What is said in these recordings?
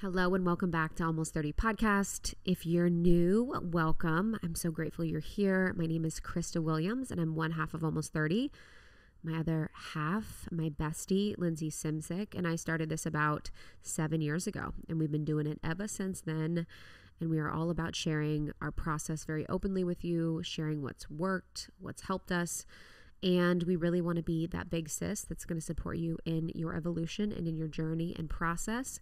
Hello and welcome back to Almost 30 Podcast. If you're new, welcome. I'm so grateful you're here. My name is Krista Williams and I'm one half of Almost 30. My other half, my bestie, Lindsay Simsick, and I started this about 7 years ago, and we've been doing it ever since then. And we are all about sharing our process very openly with you, sharing what's worked, what's helped us. And we really want to be that big sis that's going to support you in your evolution and in your journey and process.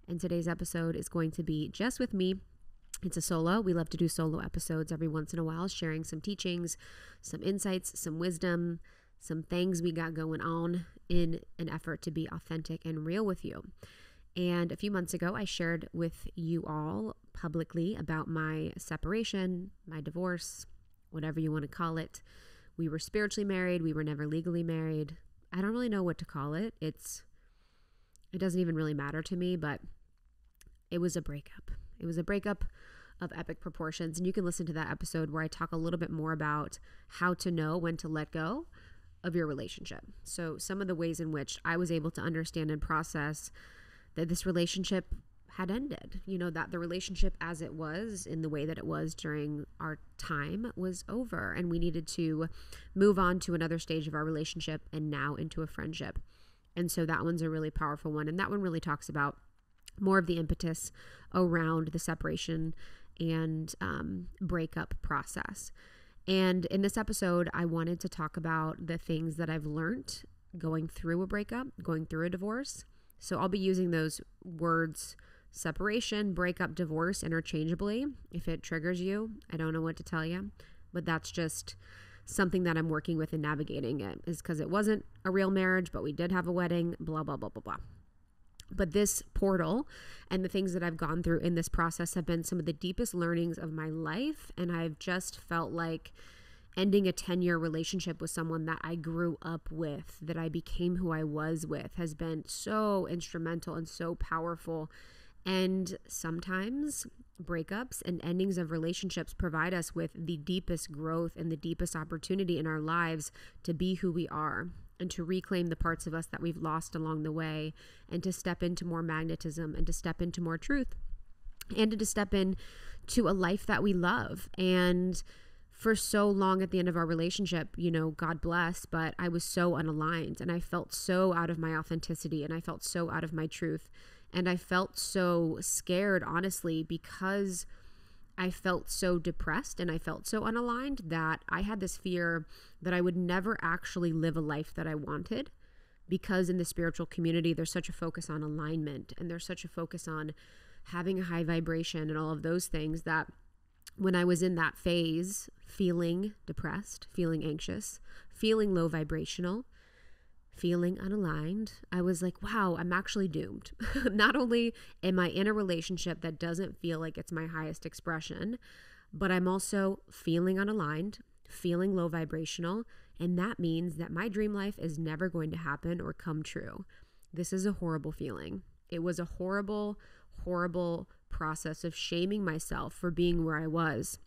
And today's episode is going to be just with me. It's a solo. We love to do solo episodes every once in a while, sharing some teachings, some insights, some wisdom, some things we got going on in an effort to be authentic and real with you. And a few months ago, I shared with you all publicly about my separation, my divorce, whatever you want to call it. We were spiritually married. We were never legally married. I don't really know what to call it. It doesn't even really matter to me, but it was a breakup. It was a breakup of epic proportions. And you can listen to that episode where I talk a little bit more about how to know when to let go of your relationship. So some of the ways in which I was able to understand and process that this relationship had ended, that the relationship as it was in the way that it was during our time was over, and we needed to move on to another stage of our relationship and now into a friendship. And so that one's a really powerful one. And that one really talks about more of the impetus around the separation and breakup process. And in this episode, I wanted to talk about the things that I've learned going through a breakup, going through a divorce. So I'll be using those words, separation, breakup, divorce, interchangeably. If it triggers you, I don't know what to tell you, but that's just something that I'm working with and navigating it, is because it wasn't a real marriage, but we did have a wedding, blah, blah, blah, blah, blah. But this portal and the things that I've gone through in this process have been some of the deepest learnings of my life. And I've just felt like ending a 10-year relationship with someone that I grew up with, that I became who I was with, has been so instrumental and so powerful. And sometimes breakups and endings of relationships provide us with the deepest growth and the deepest opportunity in our lives to be who we are and to reclaim the parts of us that we've lost along the way, and to step into more magnetism and to step into more truth and to step into a life that we love. And for so long at the end of our relationship, God bless, but I was so unaligned and I felt so out of my authenticity and I felt so out of my truth. And I felt so scared, honestly, because I felt so depressed and I felt so unaligned that I had this fear that I would never actually live a life that I wanted, because in the spiritual community, there's such a focus on alignment and there's such a focus on having a high vibration and all of those things, that when I was in that phase, feeling depressed, feeling anxious, feeling low vibrational, feeling unaligned, I was like, wow, I'm actually doomed. Not only am I in a relationship that doesn't feel like it's my highest expression, but I'm also feeling unaligned, feeling low vibrational, and that means that my dream life is never going to happen or come true. This is a horrible feeling. It was a horrible, horrible process of shaming myself for being where I was.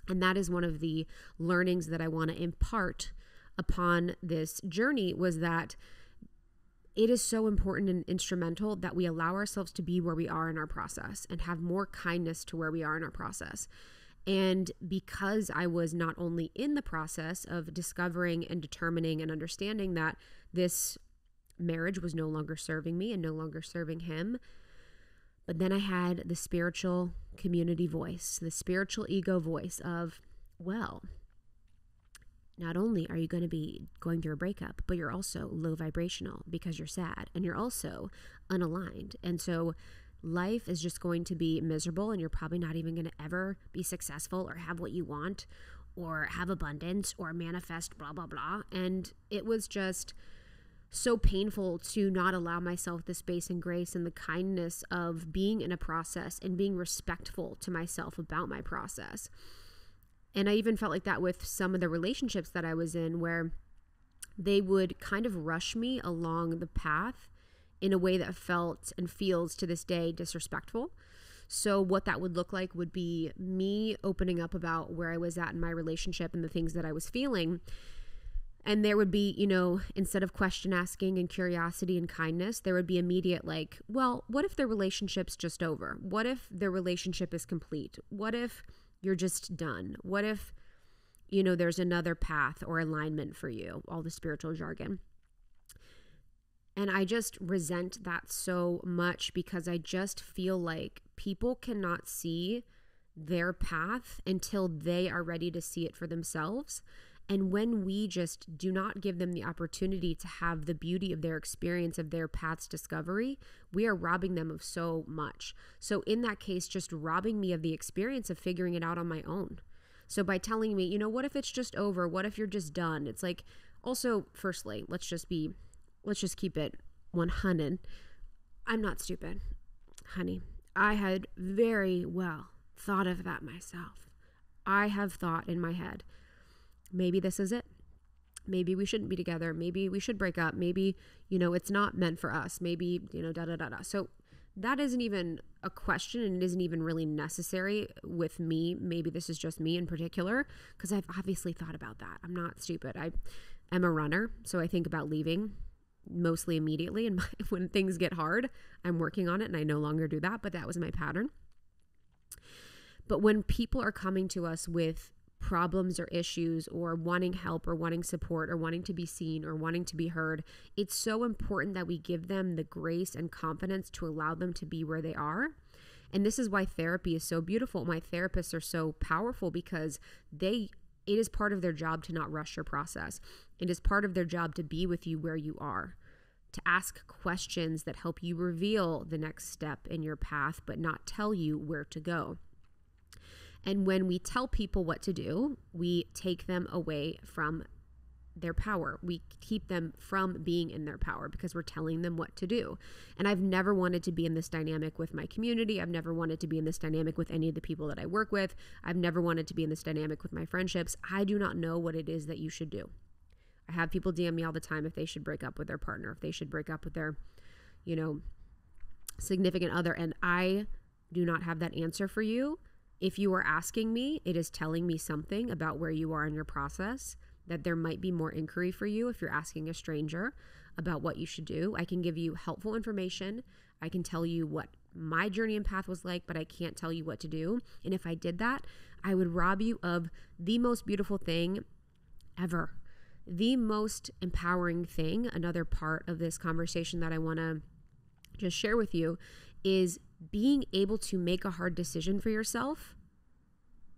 And that is one of the learnings that I want to impart upon this journey, was that it is so important and instrumental that we allow ourselves to be where we are in our process and have more kindness to where we are in our process. And because I was not only in the process of discovering and determining and understanding that this marriage was no longer serving me and no longer serving him, but then I had the spiritual community voice, the spiritual ego voice of, well, not only are you going to be going through a breakup, but you're also low vibrational because you're sad and you're also unaligned. And so life is just going to be miserable, and you're probably not even going to ever be successful or have what you want or have abundance or manifest blah, blah, blah. And it was just so painful to not allow myself the space and grace and the kindness of being in a process and being respectful to myself about my process. And I even felt like that with some of the relationships that I was in, where they would kind of rush me along the path in a way that felt and feels to this day disrespectful. So what that would look like would be me opening up about where I was at in my relationship and the things that I was feeling. And there would be, instead of question asking and curiosity and kindness, there would be immediate like, well, what if the relationship's just over? What if the relationship is complete? What if you're just done? What if, there's another path or alignment for you? All the spiritual jargon. And I just resent that so much because I just feel like people cannot see their path until they are ready to see it for themselves. And when we just do not give them the opportunity to have the beauty of their experience of their path's discovery, we are robbing them of so much. So in that case, just robbing me of the experience of figuring it out on my own. So by telling me, what if it's just over? What if you're just done? It's like, also, firstly, let's just keep it 100. I'm not stupid, honey. I had very well thought of that myself. I have thought in my head, maybe this is it. Maybe we shouldn't be together. Maybe we should break up. Maybe, it's not meant for us. Maybe, da da da da. So that isn't even a question, and it isn't even really necessary with me. Maybe this is just me in particular, because I've obviously thought about that. I'm not stupid. I am a runner, so I think about leaving mostly immediately. And when things get hard, I'm working on it, and I no longer do that, but that was my pattern. But when people are coming to us with problems or issues or wanting help or wanting support or wanting to be seen or wanting to be heard, it's so important that we give them the grace and confidence to allow them to be where they are. And this is why therapy is so beautiful. My therapists are so powerful because it is part of their job to not rush your process. It is part of their job to be with you where you are, to ask questions that help you reveal the next step in your path, but not tell you where to go. And when we tell people what to do, we take them away from their power. We keep them from being in their power because we're telling them what to do. And I've never wanted to be in this dynamic with my community. I've never wanted to be in this dynamic with any of the people that I work with. I've never wanted to be in this dynamic with my friendships. I do not know what it is that you should do. I have people DM me all the time if they should break up with their partner, if they should break up with their, significant other. And I do not have that answer for you. If you are asking me, it is telling me something about where you are in your process, that there might be more inquiry for you if you're asking a stranger about what you should do. I can give you helpful information. I can tell you what my journey and path was like, but I can't tell you what to do. And if I did that, I would rob you of the most beautiful thing ever. The most empowering thing, another part of this conversation that I want to just share with you, is being able to make a hard decision for yourself.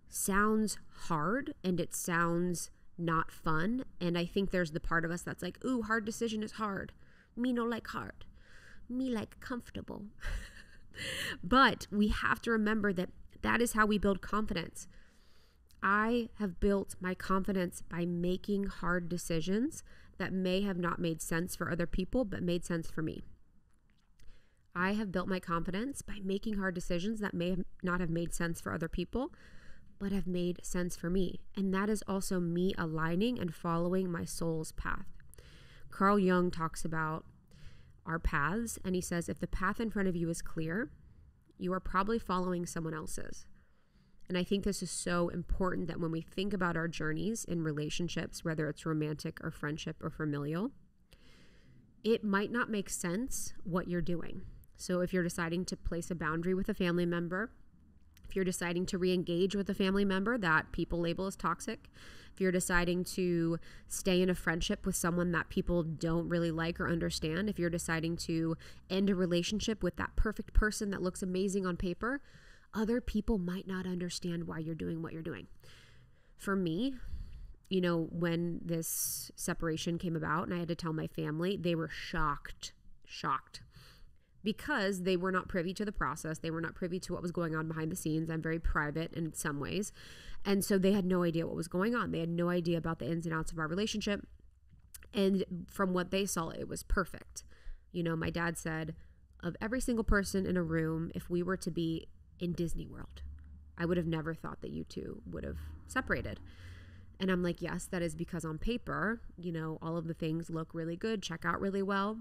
Sounds hard and it sounds not fun. And I think there's the part of us that's like, ooh, hard decision is hard. Me no like hard. Me like comfortable. But we have to remember that that is how we build confidence. I have built my confidence by making hard decisions that may have not made sense for other people, but made sense for me. I have built my confidence by making hard decisions that may not have made sense for other people, but have made sense for me. And that is also me aligning and following my soul's path. Carl Jung talks about our paths, and he says, if the path in front of you is clear, you are probably following someone else's. And I think this is so important that when we think about our journeys in relationships, whether it's romantic or friendship or familial, it might not make sense what you're doing. So if you're deciding to place a boundary with a family member, if you're deciding to re-engage with a family member that people label as toxic, if you're deciding to stay in a friendship with someone that people don't really like or understand, if you're deciding to end a relationship with that perfect person that looks amazing on paper, other people might not understand why you're doing what you're doing. For me, when this separation came about and I had to tell my family, they were shocked, because they were not privy to the process. They were not privy to what was going on behind the scenes. I'm very private in some ways. And so they had no idea what was going on. They had no idea about the ins and outs of our relationship. And from what they saw, it was perfect. My dad said, of every single person in a room, if we were to be in Disney World, I would have never thought that you two would have separated. And I'm like, yes, that is because on paper, all of the things look really good, check out really well.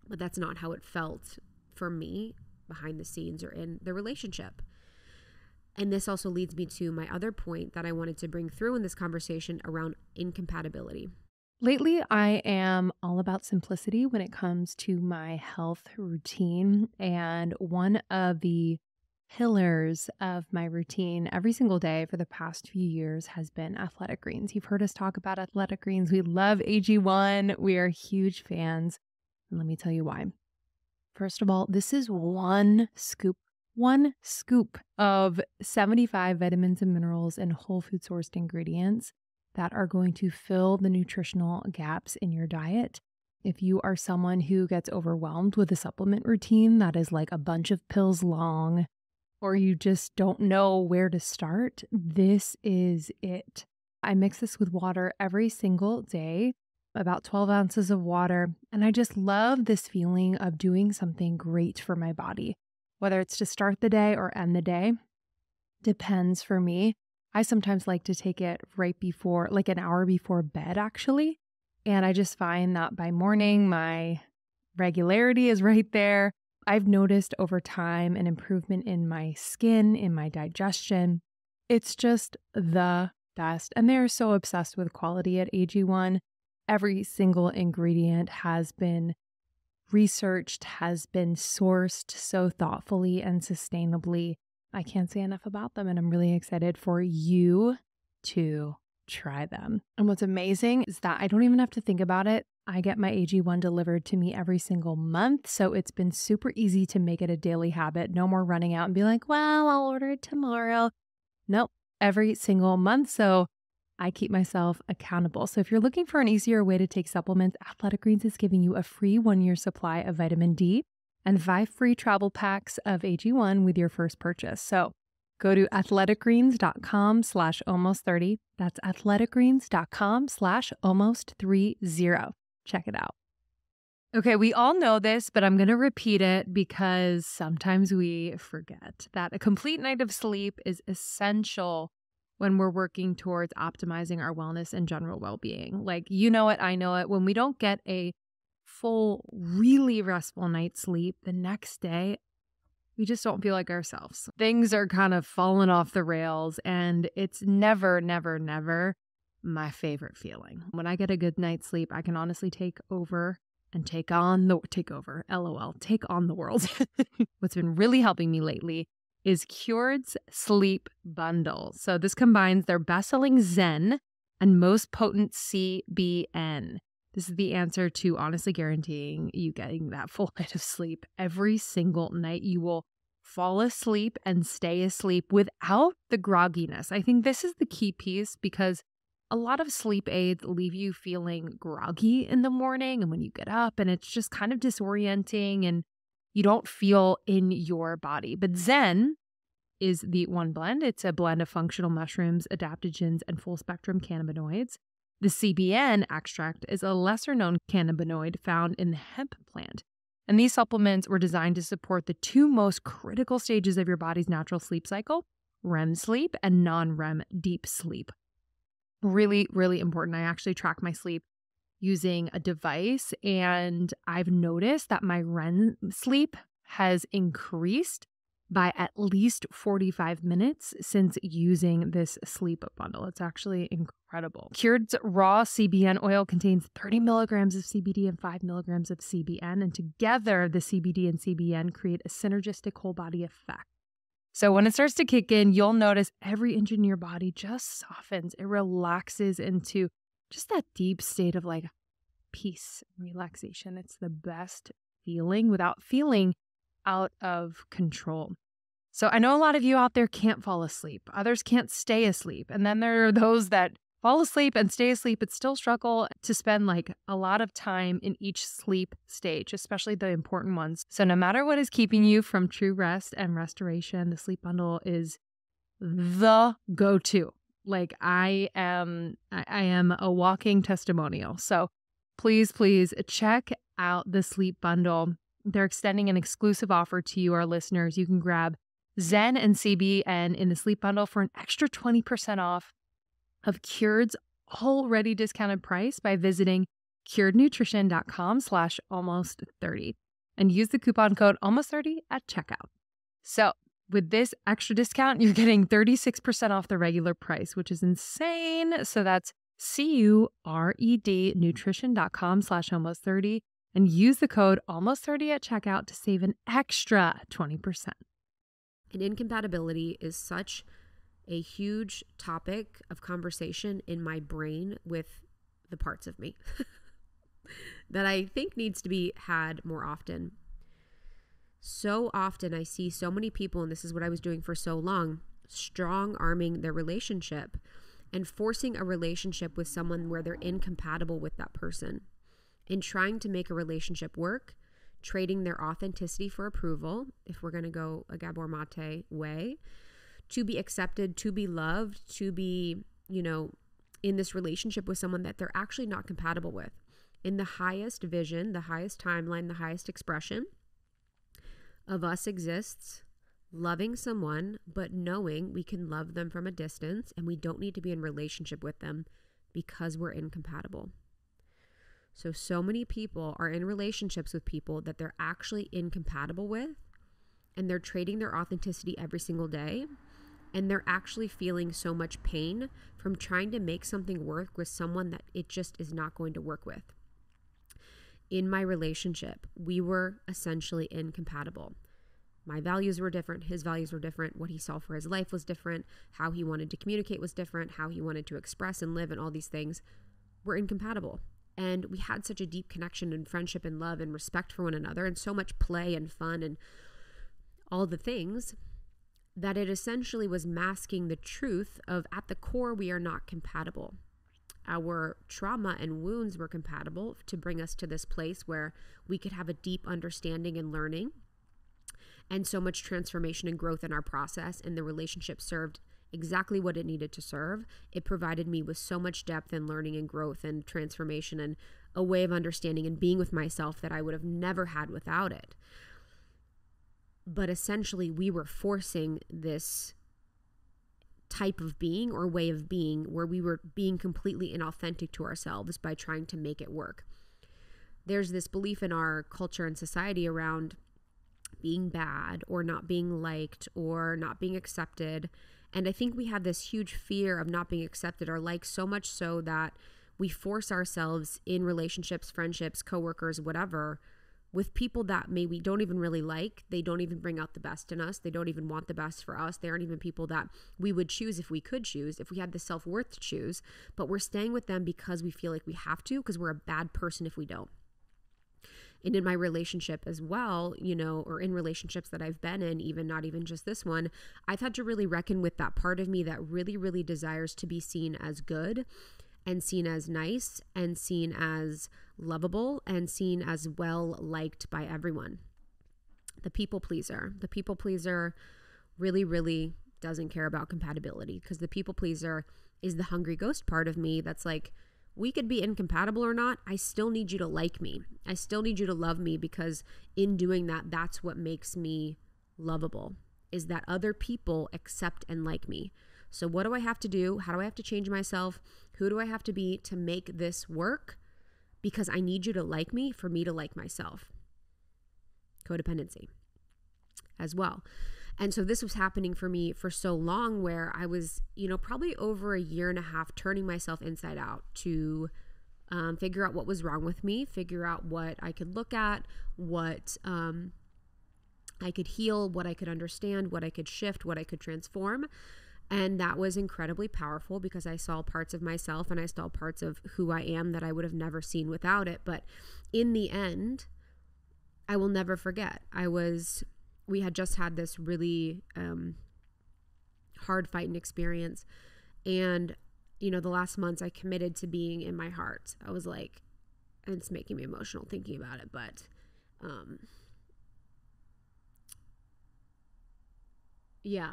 But that's not how it felt for me behind the scenes or in the relationship. And this also leads me to my other point that I wanted to bring through in this conversation around incompatibility. Lately, I am all about simplicity when it comes to my health routine. And one of the pillars of my routine every single day for the past few years has been athletic greens. You've heard us talk about athletic greens. We love AG1. We are huge fans. And let me tell you why. First of all, this is one scoop of 75 vitamins and minerals and whole food sourced ingredients that are going to fill the nutritional gaps in your diet. If you are someone who gets overwhelmed with a supplement routine that is like a bunch of pills long, or you just don't know where to start, this is it. I mix this with water every single day, about 12 ounces of water, and I just love this feeling of doing something great for my body. Whether it's to start the day or end the day, depends for me. I sometimes like to take it right before, like an hour before bed, actually. And I just find that by morning, my regularity is right there. I've noticed over time an improvement in my skin, in my digestion. It's just the best. And they're so obsessed with quality at AG1. Every single ingredient has been researched, has been sourced so thoughtfully and sustainably. I can't say enough about them, and I'm really excited for you to try them. And what's amazing is that I don't even have to think about it. I get my AG1 delivered to me every single month, so it's been super easy to make it a daily habit. No more running out and be like, well, I'll order it tomorrow. Nope, every single month. So I keep myself accountable. So if you're looking for an easier way to take supplements, Athletic Greens is giving you a free 1-year supply of vitamin D and 5 free travel packs of AG1 with your first purchase. So go to athleticgreens.com/almost30. That's athleticgreens.com/almost30. Check it out. Okay, we all know this, but I'm going to repeat it because sometimes we forget that a complete night of sleep is essential when we're working towards optimizing our wellness and general well-being. Like, you know it, I know it. When we don't get a full, really restful night's sleep, the next day, we just don't feel like ourselves. Things are kind of falling off the rails, and it's never, never, never my favorite feeling. When I get a good night's sleep, I can honestly take on the world. What's been really helping me lately is Cured's Sleep Bundle. So this combines their best-selling Zen and most potent CBN. This is the answer to honestly guaranteeing you getting that full night of sleep. Every single night you will fall asleep and stay asleep without the grogginess. I think this is the key piece because a lot of sleep aids leave you feeling groggy in the morning and when you get up, and it's just kind of disorienting and you don't feel in your body. But Zen is the one blend. It's a blend of functional mushrooms, adaptogens, and full spectrum cannabinoids. The CBN extract is a lesser known cannabinoid found in the hemp plant. And these supplements were designed to support the 2 most critical stages of your body's natural sleep cycle, REM sleep and non-REM deep sleep. Really, really important. I actually track my sleep using a device, and I've noticed that my REM sleep has increased by at least 45 minutes since using this sleep bundle. It's actually incredible. Cured's raw CBN oil contains 30 milligrams of CBD and 5 milligrams of CBN, and together the CBD and CBN create a synergistic whole body effect. So when it starts to kick in, you'll notice every inch in your body just softens. It relaxes into just that deep state of like peace, relaxation. It's the best feeling without feeling out of control. So I know a lot of you out there can't fall asleep. Others can't stay asleep. And then there are those that fall asleep and stay asleep but still struggle to spend like a lot of time in each sleep stage, especially the important ones. So no matter what is keeping you from true rest and restoration, the sleep bundle is the go-to. Like I am a walking testimonial. So please check out the sleep bundle. They're extending an exclusive offer to you, our listeners. You can grab Zen and CBN in the sleep bundle for an extra 20% off of Cured's already discounted price by visiting curednutrition.com/almost30 and use the coupon code almost30 at checkout. So with this extra discount, you're getting 36% off the regular price, which is insane. So that's CUREDnutrition.com/almost30 and use the code almost30 at checkout to save an extra 20%. And incompatibility is such a huge topic of conversation in my brain with the parts of me that I think needs to be had more often. So often I see so many people, and this is what I was doing for so long, strong arming their relationship and forcing a relationship with someone where they're incompatible with that person, in trying to make a relationship work, trading their authenticity for approval, if we're going to go a Gabor Mate way, to be accepted, to be loved, to be, in this relationship with someone that they're actually not compatible with. In the highest vision, the highest timeline, the highest expression of us exists loving someone, but knowing we can love them from a distance and we don't need to be in relationship with them because we're incompatible. So many people are in relationships with people that they're actually incompatible with, and they're trading their authenticity every single day, and they're actually feeling so much pain from trying to make something work with someone that it just is not going to work with. In my relationship, we were essentially incompatible. My values were different. His values were different. What he saw for his life was different. How he wanted to communicate was different. How he wanted to express and live and all these things were incompatible. And we had such a deep connection and friendship and love and respect for one another and so much play and fun and all the things that it essentially was masking the truth of, at the core, we are not compatible. Our trauma and wounds were compatible to bring us to this place where we could have a deep understanding and learning and so much transformation and growth in our process, and the relationship served exactly what it needed to serve. It provided me with so much depth and learning and growth and transformation and a way of understanding and being with myself that I would have never had without it. But essentially, we were forcing this type of being or way of being where we were being completely inauthentic to ourselves by trying to make it work. There's this belief in our culture and society around being bad or not being liked or not being accepted. And I think we have this huge fear of not being accepted or liked, so much so that we force ourselves in relationships, friendships, coworkers, whatever, with people that maybe we don't even really like. They don't even bring out the best in us. They don't even want the best for us. They aren't even people that we would choose if we could choose, if we had the self-worth to choose. But we're staying with them because we feel like we have to, because we're a bad person if we don't. And in my relationship as well, or in relationships that I've been in, even not even just this one, I've had to really reckon with that part of me that really, really desires to be seen as good and seen as nice and seen as lovable and seen as well liked by everyone. The people pleaser. The people pleaser really, really doesn't care about compatibility, because the people pleaser is the hungry ghost part of me that's like, we could be incompatible or not, I still need you to like me. I still need you to love me, because in doing that, that's what makes me lovable, is that other people accept and like me. So what do I have to do? How do I have to change myself? Who do I have to be to make this work? Because I need you to like me for me to like myself. Codependency as well. And so this was happening for me for so long, where I was, probably over a year and a half turning myself inside out to figure out what was wrong with me, figure out what I could look at, what I could heal, what I could understand, what I could shift, what I could transform. And that was incredibly powerful, because I saw parts of myself and I saw parts of who I am that I would have never seen without it. But in the end, I will never forget. We had just had this really hard fighting experience. And, the last months I committed to being in my heart. I was like, and it's making me emotional thinking about it, but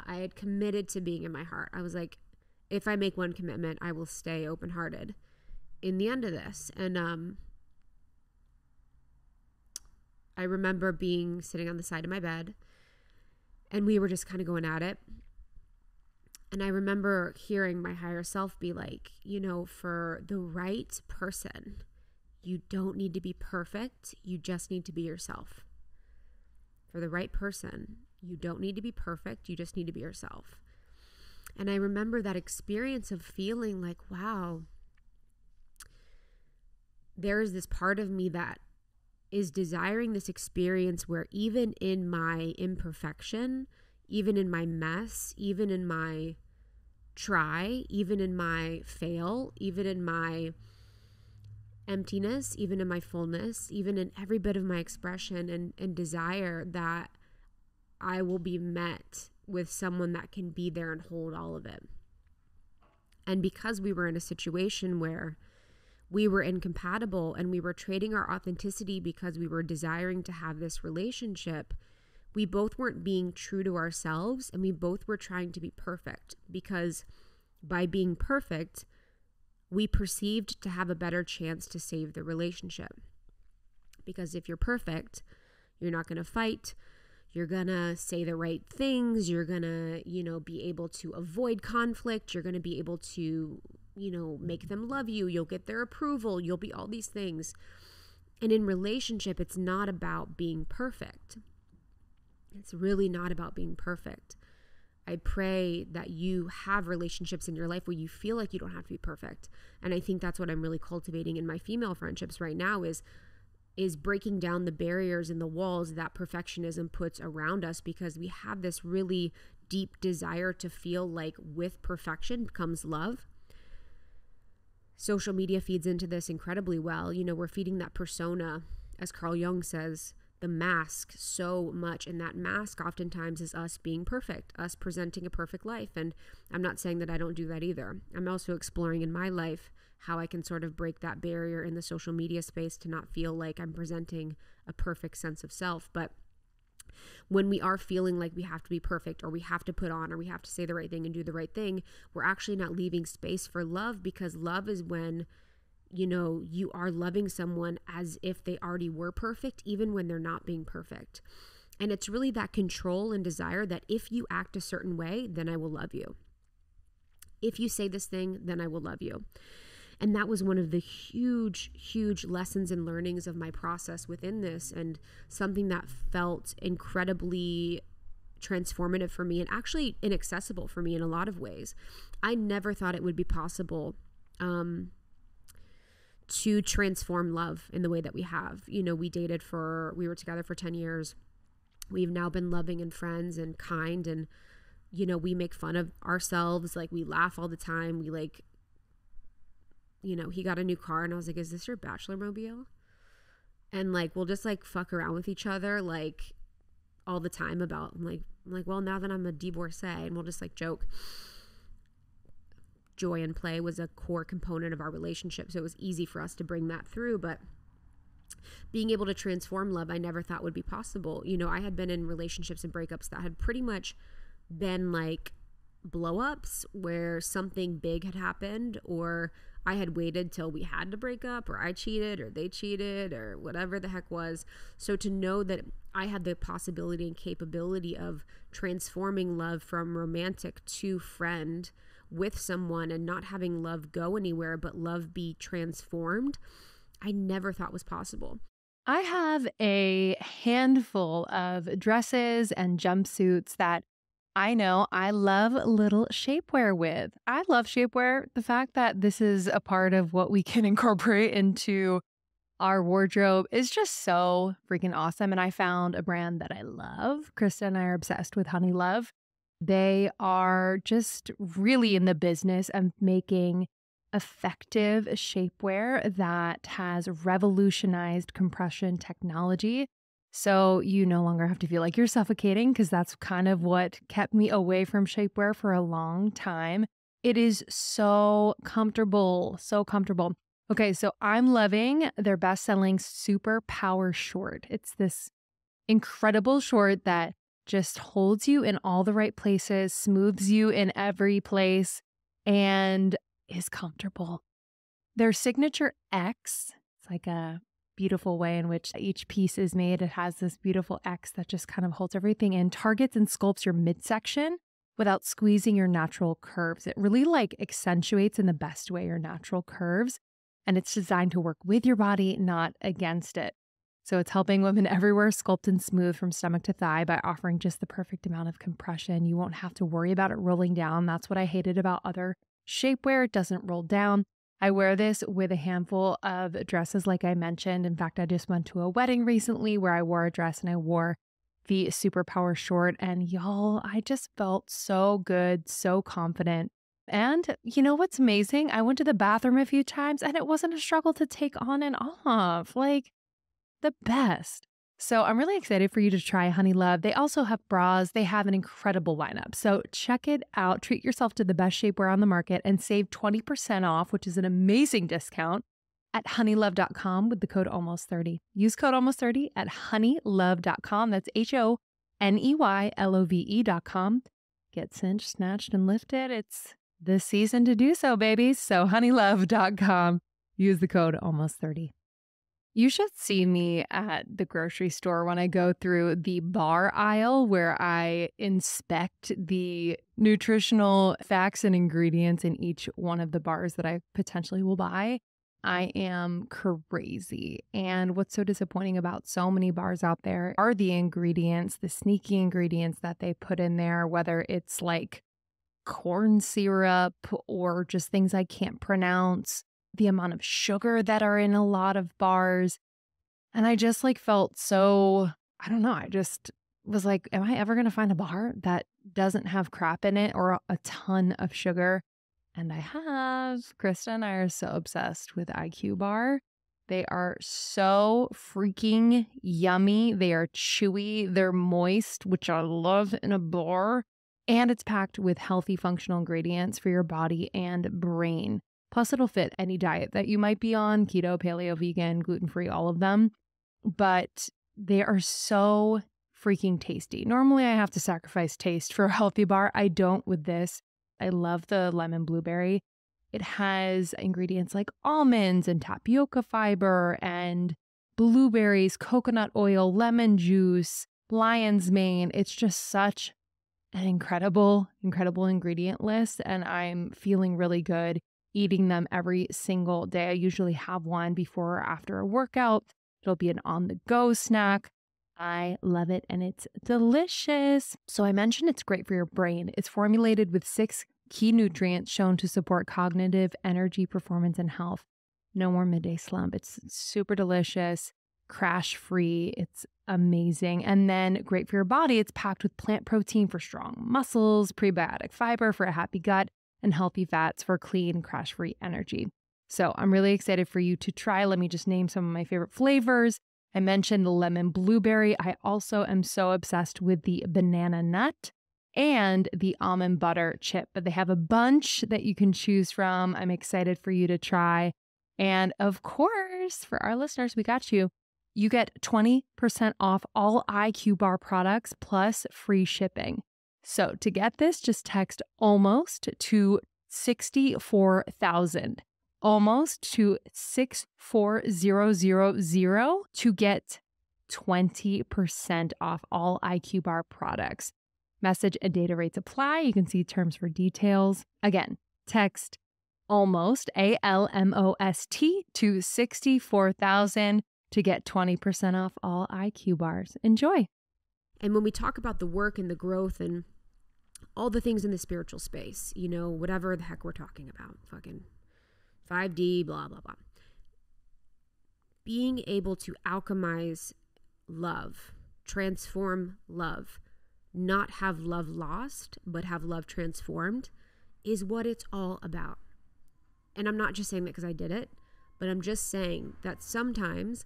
I had committed to being in my heart. I was like, if I make one commitment, I will stay open-hearted in the end of this. And I remember sitting on the side of my bed, and we were just kind of going at it. And I remember hearing my higher self be like, for the right person, you don't need to be perfect. You just need to be yourself. For the right person, you don't need to be perfect. You just need to be yourself. And I remember that experience of feeling like, wow, there is this part of me that is desiring this experience where even in my imperfection, even in my mess, even in my try, even in my fail, even in my emptiness, even in my fullness, even in every bit of my expression and desire, that I will be met with someone that can be there and hold all of it. And because we were in a situation where we were incompatible and we were trading our authenticity because we were desiring to have this relationship, we both weren't being true to ourselves, and we both were trying to be perfect, because by being perfect, we perceived to have a better chance to save the relationship. Because if you're perfect, you're not going to fight. You're going to say the right things. You're going to, be able to avoid conflict. You're going to be able to, make them love you. You'll get their approval. You'll be all these things. And in relationship, it's not about being perfect. It's really not about being perfect. I pray that you have relationships in your life where you feel like you don't have to be perfect. And I think that's what I'm really cultivating in my female friendships right now is breaking down the barriers and the walls that perfectionism puts around us, because we have this really deep desire to feel like with perfection comes love. Social media feeds into this incredibly well. We're feeding that persona, as Carl Jung says, the mask so much. And that mask oftentimes is us being perfect, us presenting a perfect life. And I'm not saying that I don't do that either. I'm also exploring in my life how I can sort of break that barrier in the social media space to not feel like I'm presenting a perfect sense of self. But when we are feeling like we have to be perfect, or we have to put on, or we have to say the right thing and do the right thing, we're actually not leaving space for love, because love is when you are loving someone as if they already were perfect, even when they're not being perfect. And it's really that control and desire that if you act a certain way, then I will love you. If you say this thing, then I will love you. And that was one of the huge, huge lessons and learnings of my process within this, and something that felt incredibly transformative for me, and actually inaccessible for me in a lot of ways. I never thought it would be possible to transform love in the way that we have. We were together for 10 years. We've now been loving and friends and kind, and, we make fun of ourselves. Like, we laugh all the time. We he got a new car, and I was like, is this your bachelor mobile? And we'll just fuck around with each other, all the time about, I'm like, well, now that I'm a divorcee, and we'll just joke. Joy and play was a core component of our relationship, so it was easy for us to bring that through. But being able to transform love, I never thought would be possible. I had been in relationships and breakups that had pretty much been blow-ups, where something big had happened, or I had waited till we had to break up, or I cheated, or they cheated, or whatever the heck was. So to know that I had the possibility and capability of transforming love from romantic to friend with someone, and not having love go anywhere, but love be transformed, I never thought was possible. I have a handful of dresses and jumpsuits that I know I love little shapewear with. I love shapewear. The fact that this is a part of what we can incorporate into our wardrobe is just so freaking awesome. And I found a brand that I love. Krista and I are obsessed with Honey Love. They are just really in the business of making effective shapewear that has revolutionized compression technology. So you no longer have to feel like you're suffocating, because that's kind of what kept me away from shapewear for a long time. It is so comfortable, so comfortable. Okay, so I'm loving their best-selling Super Power Short. It's this incredible short that just holds you in all the right places, smooths you in every place, and is comfortable. Their signature X, it's like a beautiful way in which each piece is made. It has this beautiful X that just kind of holds everything in, targets and sculpts your midsection without squeezing your natural curves. It really accentuates in the best way your natural curves, and it's designed to work with your body, not against it. So it's helping women everywhere sculpt and smooth from stomach to thigh by offering just the perfect amount of compression. You won't have to worry about it rolling down. That's what I hated about other shapewear. It doesn't roll down. I wear this with a handful of dresses, like I mentioned. In fact, I just went to a wedding recently where I wore a dress and I wore the Superpower short. And y'all, I just felt so good, so confident. And you know what's amazing? I went to the bathroom a few times and it wasn't a struggle to take on and off. Like the best. So I'm really excited for you to try Honey Love. They also have bras. They have an incredible lineup. So check it out. Treat yourself to the best shapewear on the market and save 20% off, which is an amazing discount at honeylove.com with the code almost30. Use code almost30 at honeylove.com. That's HONEYLOVE.com. Get cinched, snatched, and lifted. It's the season to do so, babies. So honeylove.com. Use the code almost30. You should see me at the grocery store when I go through the bar aisle where I inspect the nutritional facts and ingredients in each one of the bars that I potentially will buy. I am crazy. And what's so disappointing about so many bars out there are the ingredients, the sneaky ingredients that they put in there, whether it's like corn syrup or just things I can't pronounce. The amount of sugar that are in a lot of bars. And I just felt so, I don't know. I just was like, am I ever going to find a bar that doesn't have crap in it or a ton of sugar? And I have. Krista and I are so obsessed with IQ Bar. They are so freaking yummy. They are chewy. They're moist, which I love in a bar. And it's packed with healthy functional ingredients for your body and brain. Plus, it'll fit any diet that you might be on, keto, paleo, vegan, gluten-free, all of them. But they are so freaking tasty. Normally, I have to sacrifice taste for a healthy bar. I don't with this. I love the lemon blueberry. It has ingredients like almonds and tapioca fiber and blueberries, coconut oil, lemon juice, lion's mane. It's just such an incredible ingredient list. And I'm feeling really good eating them every single day. I usually have one before or after a workout. It'll be an on-the-go snack. I love it and it's delicious. So I mentioned it's great for your brain. It's formulated with 6 key nutrients shown to support cognitive, energy, performance, and health. No more midday slump. It's super delicious, crash-free. It's amazing. And then great for your body. It's packed with plant protein for strong muscles, prebiotic fiber for a happy gut, and healthy fats for clean, crash-free energy. So I'm really excited for you to try. Let me just name some of my favorite flavors. I mentioned the lemon blueberry. I also am so obsessed with the banana nut and the almond butter chip, but they have a bunch that you can choose from. I'm excited for you to try. And of course, for our listeners, we got you. You get 20% off all IQ Bar products plus free shipping. So to get this, just text almost to 64,000. Almost to 64000 to get 20% off all IQ Bar products. Message and data rates apply. You can see terms for details. Again, text almost, ALMOST, to 64,000 to get 20% off all IQ Bars. Enjoy. And when we talk about the work and the growth and all the things in the spiritual space, you know, whatever the heck we're talking about, fucking 5D, blah, blah, blah. Being able to alchemize love, transform love, not have love lost, but have love transformed is what it's all about. And I'm not just saying that because I did it, but I'm just saying that sometimes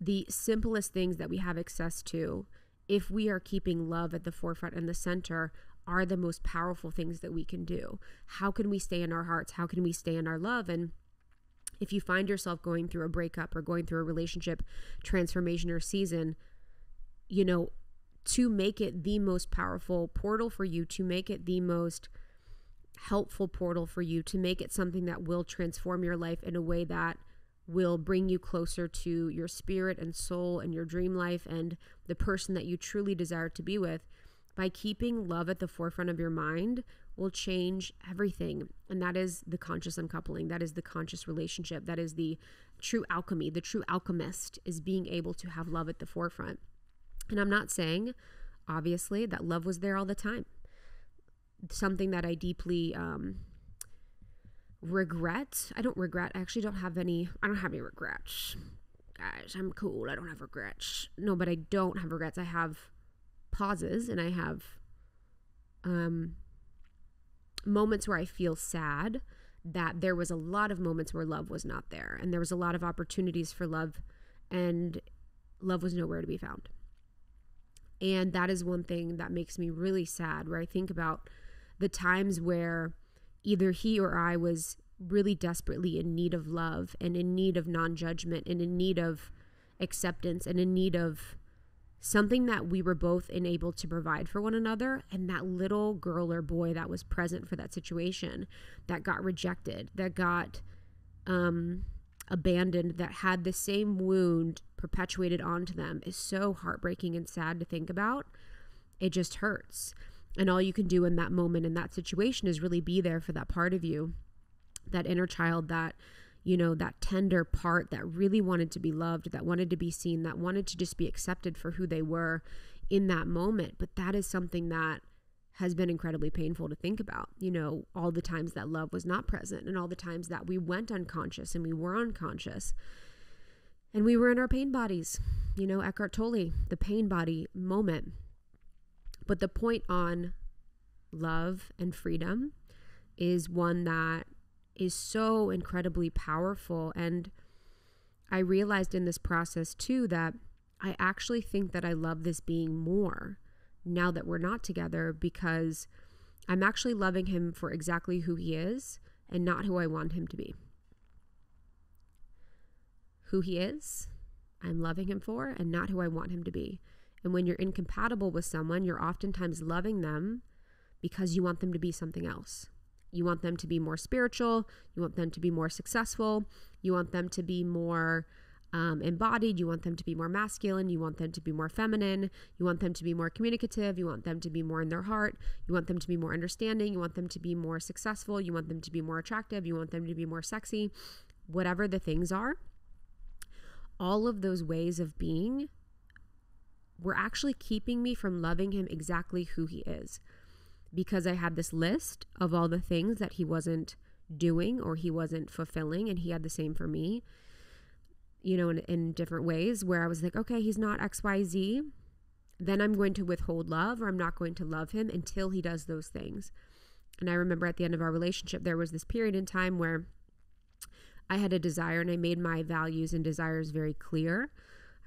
the simplest things that we have access to, if we are keeping love at the forefront and the center, are the most powerful things that we can do. How can we stay in our hearts? How can we stay in our love? And if you find yourself going through a breakup or going through a relationship transformation or season, you know, to make it the most powerful portal for you, to make it the most helpful portal for you, to make it something that will transform your life in a way that will bring you closer to your spirit and soul and your dream life and the person that you truly desire to be with, by keeping love at the forefront of your mind will change everything. And that is the conscious uncoupling. That is the conscious relationship. That is the true alchemy. The true alchemist is being able to have love at the forefront. And I'm not saying, obviously, that love was there all the time. Something that I deeply regret. I actually don't have any regrets. Guys, I'm cool. I don't have regrets. No, but I don't have regrets. I have pauses, and I have moments where I feel sad that there was a lot of moments where love was not there, and there was a lot of opportunities for love, and love was nowhere to be found. And that is one thing that makes me really sad, where I think about the times where either he or I was really desperately in need of love, and in need of non-judgment, and in need of acceptance, and in need of something that we were both enabled to provide for one another. And that little girl or boy that was present for that situation, that got rejected, that got abandoned, that had the same wound perpetuated onto them, is so heartbreaking and sad to think about. It just hurts. And all you can do in that moment, in that situation, is really be there for that part of you, that inner child, that, you know, that tender part that really wanted to be loved, that wanted to be seen, that wanted to just be accepted for who they were in that moment. But that is something that has been incredibly painful to think about, you know, all the times that love was not present, and all the times that we went unconscious and we were unconscious and we were in our pain bodies, you know, Eckhart Tolle, the pain body moment. But the point on love and freedom is one that is so incredibly powerful. And I realized in this process too that I actually think that I love this being more now that we're not together, because I'm actually loving him for exactly who he is and not who I want him to be. Who he is, I'm loving him for, and not who I want him to be. And when you're incompatible with someone, you're oftentimes loving them because you want them to be something else. You want them to be more spiritual. You want them to be more successful. You want them to be more embodied. You want them to be more masculine. You want them to be more feminine. You want them to be more communicative. You want them to be more in their heart. You want them to be more understanding. You want them to be more successful. You want them to be more attractive. You want them to be more sexy. Whatever the things are, all of those ways of being were actually keeping me from loving him exactly who he is, because I had this list of all the things that he wasn't doing or he wasn't fulfilling, and he had the same for me, you know, in different ways, where I was like, okay, he's not XYZ, then I'm going to withhold love, or I'm not going to love him until he does those things. And I remember at the end of our relationship, there was this period in time where I had a desire, and I made my values and desires very clear.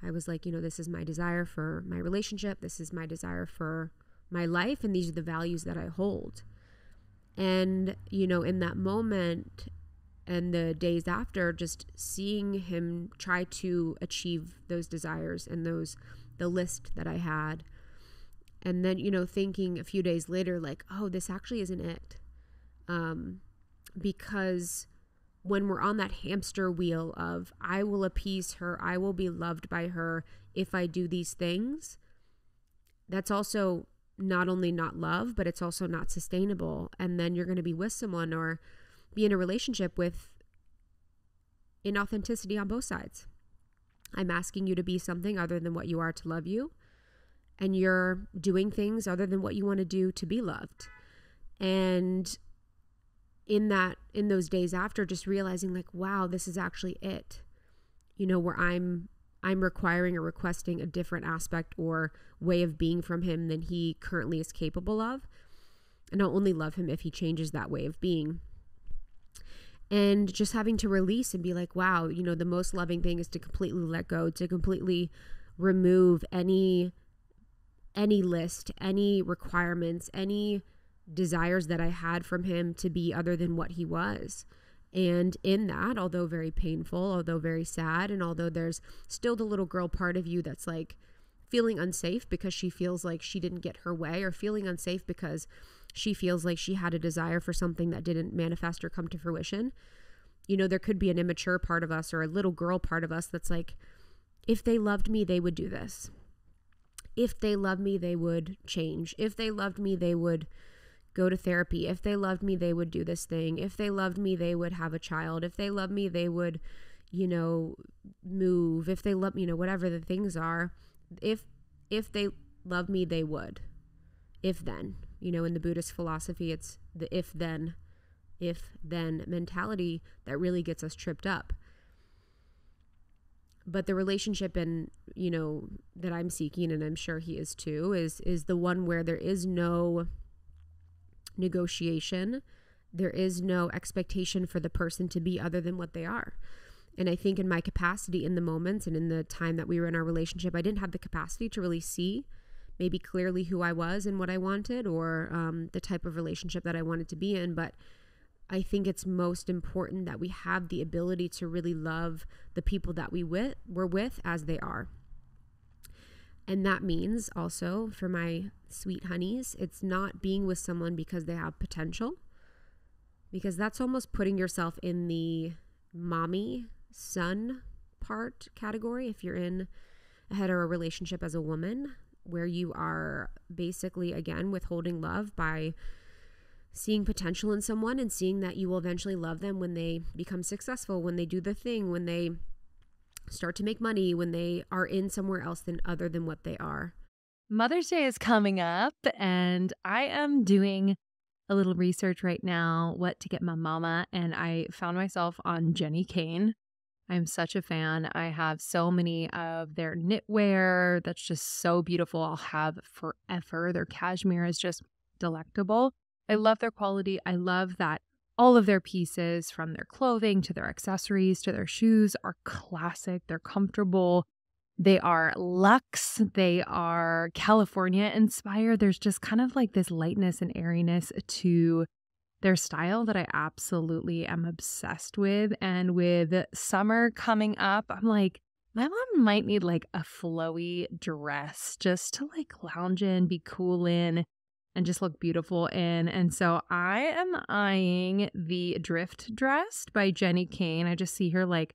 I was like, you know, this is my desire for my relationship. This is my desire for my life. And these are the values that I hold. And, you know, in that moment and the days after, just seeing him try to achieve those desires and the list that I had. And then, you know, thinking a few days later, like, oh, this actually isn't it. Because when we're on that hamster wheel of, I will appease her, I will be loved by her if I do these things, that's also not only not love, but it's also not sustainable. And then you're going to be with someone or be in a relationship with inauthenticity on both sides. I'm asking you to be something other than what you are to love you, and you're doing things other than what you want to do to be loved. And in those days after, just realizing like, wow, this is actually it, you know, where I'm requiring or requesting a different aspect or way of being from him than he currently is capable of. And I'll only love him if he changes that way of being. And just having to release and be like, wow, you know, the most loving thing is to completely let go, to completely remove any list, any requirements, any desires that I had from him to be other than what he was. And in that, although very painful, although very sad, and although there's still the little girl part of you that's like feeling unsafe because she feels like she didn't get her way, or feeling unsafe because she feels like she had a desire for something that didn't manifest or come to fruition. You know, there could be an immature part of us or a little girl part of us that's like, if they loved me, they would do this. If they loved me, they would change. If they loved me, they would go to therapy. If they loved me, they would do this thing. If they loved me, they would have a child. If they loved me, they would, you know, move. If they love, you know, whatever the things are, if they love me, they would. If then, you know, in the Buddhist philosophy, it's the if then if then mentality that really gets us tripped up. But the relationship that I'm seeking, and I'm sure he is too, is the one where there is no negotiation. There is no expectation for the person to be other than what they are. And I think in my capacity in the moments and in the time that we were in our relationship, I didn't have the capacity to really see maybe clearly who I was and what I wanted, or the type of relationship that I wanted to be in. But I think it's most important that we have the ability to really love the people that we're with as they are. And that means also, for my sweet honeys, it's not being with someone because they have potential, because that's almost putting yourself in the mommy son part category. If you're in a hetero relationship as a woman, where you are basically, again, withholding love by seeing potential in someone and seeing that you will eventually love them when they become successful, when they do the thing, when they start to make money, when they are in somewhere else other than what they are. Mother's Day is coming up, and I am doing a little research right now what to get my mama, and I found myself on Jenny Kane. I'm such a fan. I have so many of their knitwear that's just so beautiful. I'll have forever. Their cashmere is just delectable. I love their quality. I love that all of their pieces, from their clothing to their accessories to their shoes, are classic. They're comfortable. They are luxe. They are California inspired. There's just kind of like this lightness and airiness to their style that I absolutely am obsessed with. And with summer coming up, I'm like, my mom might need like a flowy dress just to like lounge in, be cool in, and just look beautiful in. And so I am eyeing the drift dress by Jenny Kane. I just see her like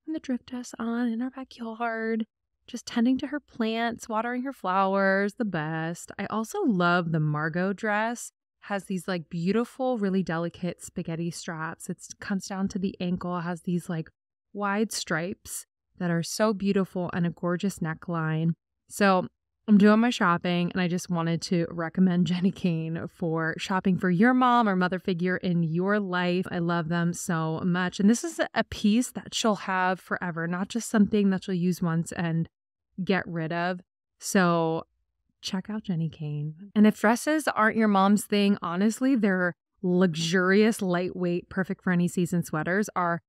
in the drift dress on in our backyard, just tending to her plants, watering her flowers, the best. I also love the Margot dress. Has these like beautiful, really delicate spaghetti straps. It comes down to the ankle. It has these like wide stripes that are so beautiful and a gorgeous neckline. So I'm doing my shopping, and I just wanted to recommend Jenny Kane for shopping for your mom or mother figure in your life. I love them so much. And this is a piece that she'll have forever, not just something that she'll use once and get rid of. So check out Jenny Kane. And if dresses aren't your mom's thing, honestly, their luxurious, lightweight, perfect for any season sweaters are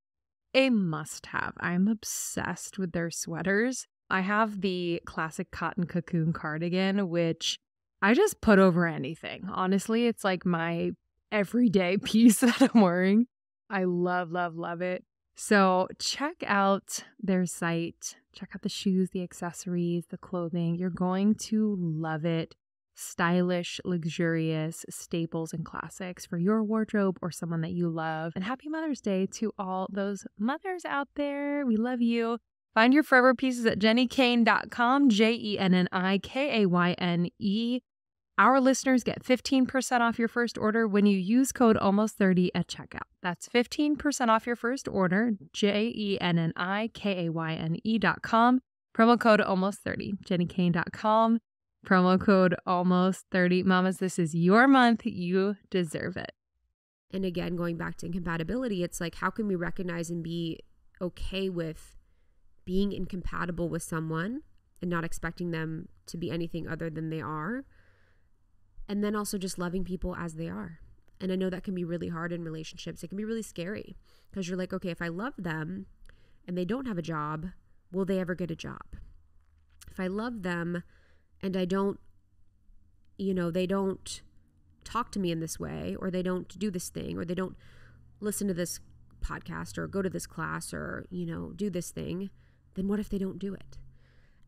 a must-have. I'm obsessed with their sweaters. I have the classic cotton cocoon cardigan, which I just put over anything. Honestly, it's like my everyday piece that I'm wearing. I love, love, love it. So check out their site. Check out the shoes, the accessories, the clothing. You're going to love it. Stylish, luxurious staples and classics for your wardrobe or someone that you love. And happy Mother's Day to all those mothers out there. We love you. Find your forever pieces at jennykane.com, JENNIKAYNE. Our listeners get 15% off your first order when you use code ALMOST30 at checkout. That's 15% off your first order, JENNIKAYNE.com. Promo code ALMOST30, jennykane.com. Promo code ALMOST30. Mamas, this is your month. You deserve it. And again, going back to incompatibility, it's like, how can we recognize and be okay with being incompatible with someone and not expecting them to be anything other than they are? And then also just loving people as they are. And I know that can be really hard in relationships. It can be really scary because you're like, okay, if I love them and they don't have a job, will they ever get a job? If I love them and I don't, they don't talk to me in this way, or they don't do this thing, or they don't listen to this podcast or go to this class or, do this thing, then what if they don't do it?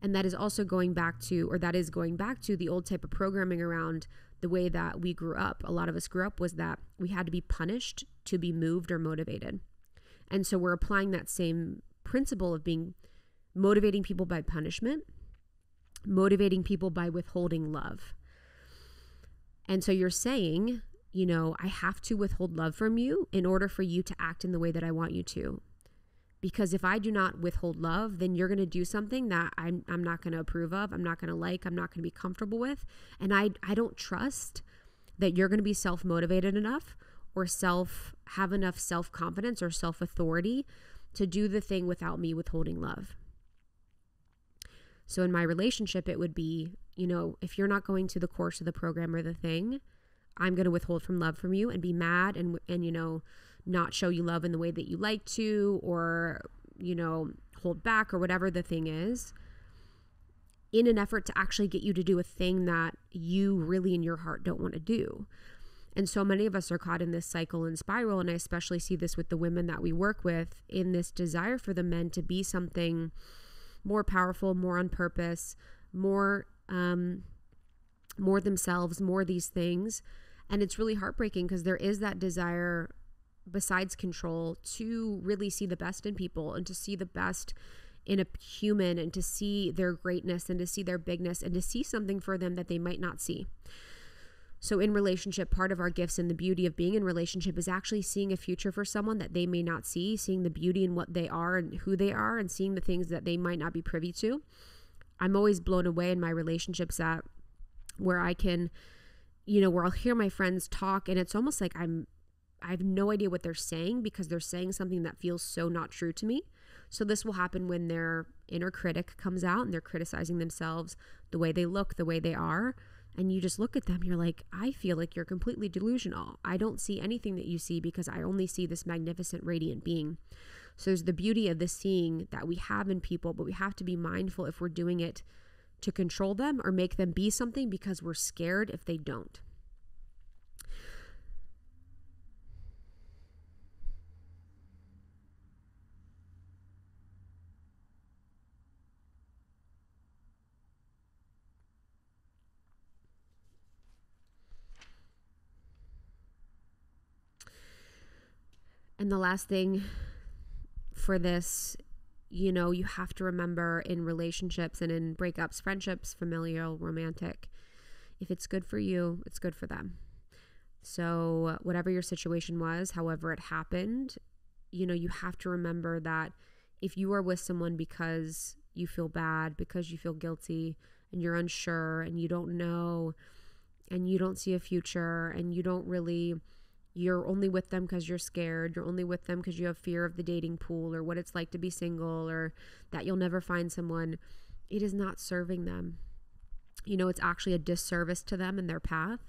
And that is also going back to the old type of programming around the way that we grew up. A lot of us grew up was that we had to be punished to be moved or motivated. And so we're applying that same principle of motivating people by punishment, motivating people by withholding love. And so you're saying, I have to withhold love from you in order for you to act in the way that I want you to. Because if I do not withhold love, then you're going to do something that I'm not going to approve of, I'm not going to like, I'm not going to be comfortable with. And I don't trust that you're going to be self-motivated enough or have enough self-confidence or self-authority to do the thing without me withholding love. So in my relationship, it would be, if you're not going to the course of the program or the thing, I'm going to withhold from love from you and be mad and not show you love in the way that you like to, or, hold back or whatever the thing is, in an effort to actually get you to do a thing that you really in your heart don't want to do. And so many of us are caught in this cycle and spiral. And I especially see this with the women that we work with, in this desire for the men to be something more powerful, more on purpose, more themselves, more these things. And it's really heartbreaking because there is that desire, besides control, to really see the best in people and to see the best in a human and to see their greatness and to see their bigness and to see something for them that they might not see. So in relationship, part of our gifts and the beauty of being in relationship is actually seeing a future for someone that they may not see, seeing the beauty in what they are and who they are, and seeing the things that they might not be privy to. I'm always blown away in my relationships where I can, where I'll hear my friends talk and it's almost like I have no idea what they're saying because they're saying something that feels so not true to me. So this will happen when their inner critic comes out and they're criticizing themselves, the way they look, the way they are. And you just look at them, you're like, I feel like you're completely delusional. I don't see anything that you see because I only see this magnificent, radiant being. So there's the beauty of the seeing that we have in people, but we have to be mindful if we're doing it to control them or make them be something because we're scared if they don't. And the last thing for this, you have to remember in relationships and in breakups, friendships, familial, romantic, if it's good for you, it's good for them. So whatever your situation was, however it happened, you have to remember that if you are with someone because you feel bad, because you feel guilty and you're unsure and you don't know and you don't see a future and you're only with them because you're scared. You're only with them because you have fear of the dating pool or what it's like to be single or that you'll never find someone. It is not serving them. It's actually a disservice to them and their path.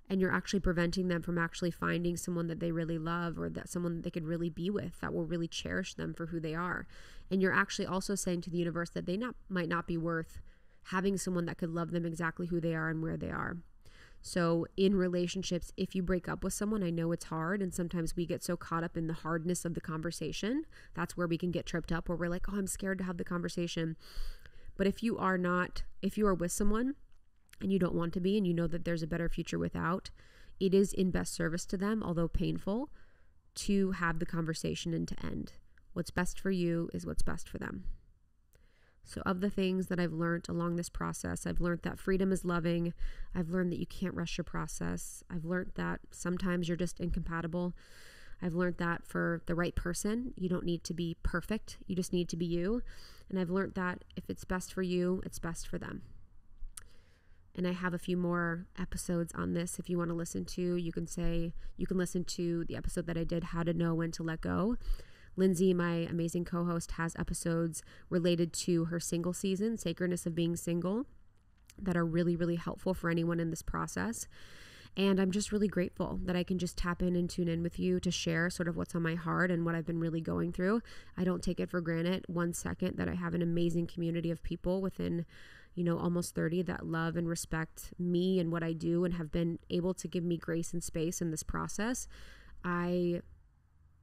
And you're actually preventing them from actually finding someone that they really love or that someone that they could really be with, that will really cherish them for who they are. And you're actually also saying to the universe that they might not be worth having someone that could love them exactly who they are and where they are. So in relationships, if you break up with someone, I know it's hard. And sometimes we get so caught up in the hardness of the conversation. That's where we can get tripped up, where we're like, oh, I'm scared to have the conversation. But if you are with someone and you don't want to be, and you know that there's a better future without, it is in best service to them, although painful, to have the conversation and to end. What's best for you is what's best for them. So of the things that I've learned along this process, I've learned that freedom is loving. I've learned that you can't rush your process. I've learned that sometimes you're just incompatible. I've learned that for the right person, you don't need to be perfect. You just need to be you. And I've learned that if it's best for you, it's best for them. And I have a few more episodes on this. If you want to listen to, you can listen to the episode that I did, How to Know When to Let Go. Lindsay, my amazing co-host, has episodes related to her single season, Sacredness of Being Single, that are really, really helpful for anyone in this process. And I'm just really grateful that I can just tap in and tune in with you to share sort of what's on my heart and what I've been really going through. I don't take it for granted 1 second that I have an amazing community of people within, almost 30 that love and respect me and what I do and have been able to give me grace and space in this process. I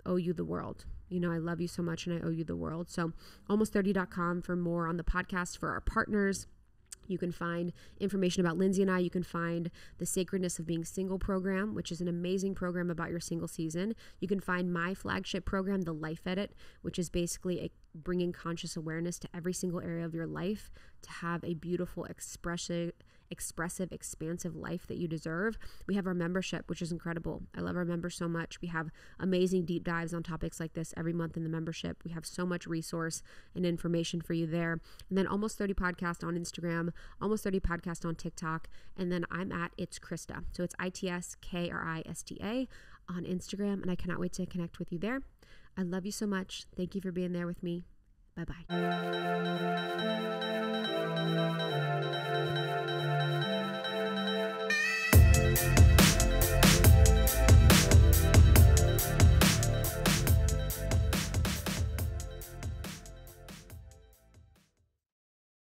owe you the world. I love you so much and I owe you the world. So almost30.com for more on the podcast for our partners. You can find information about Lindsay and I. You can find the Sacredness of Being Single program, which is an amazing program about your single season. You can find my flagship program, The Life Edit, which is basically bringing conscious awareness to every single area of your life to have a beautiful, expressive, expansive life that you deserve. We have our membership, which is incredible. I love our members so much. We have amazing deep dives on topics like this every month in the membership. We have so much resource and information for you there. And then Almost 30 Podcast on Instagram, Almost 30 Podcast on TikTok. And then I'm at It's Krista. So it's ITSKRISTA on Instagram, and I cannot wait to connect with you there. I love you so much. Thank you for being there with me. Bye-bye.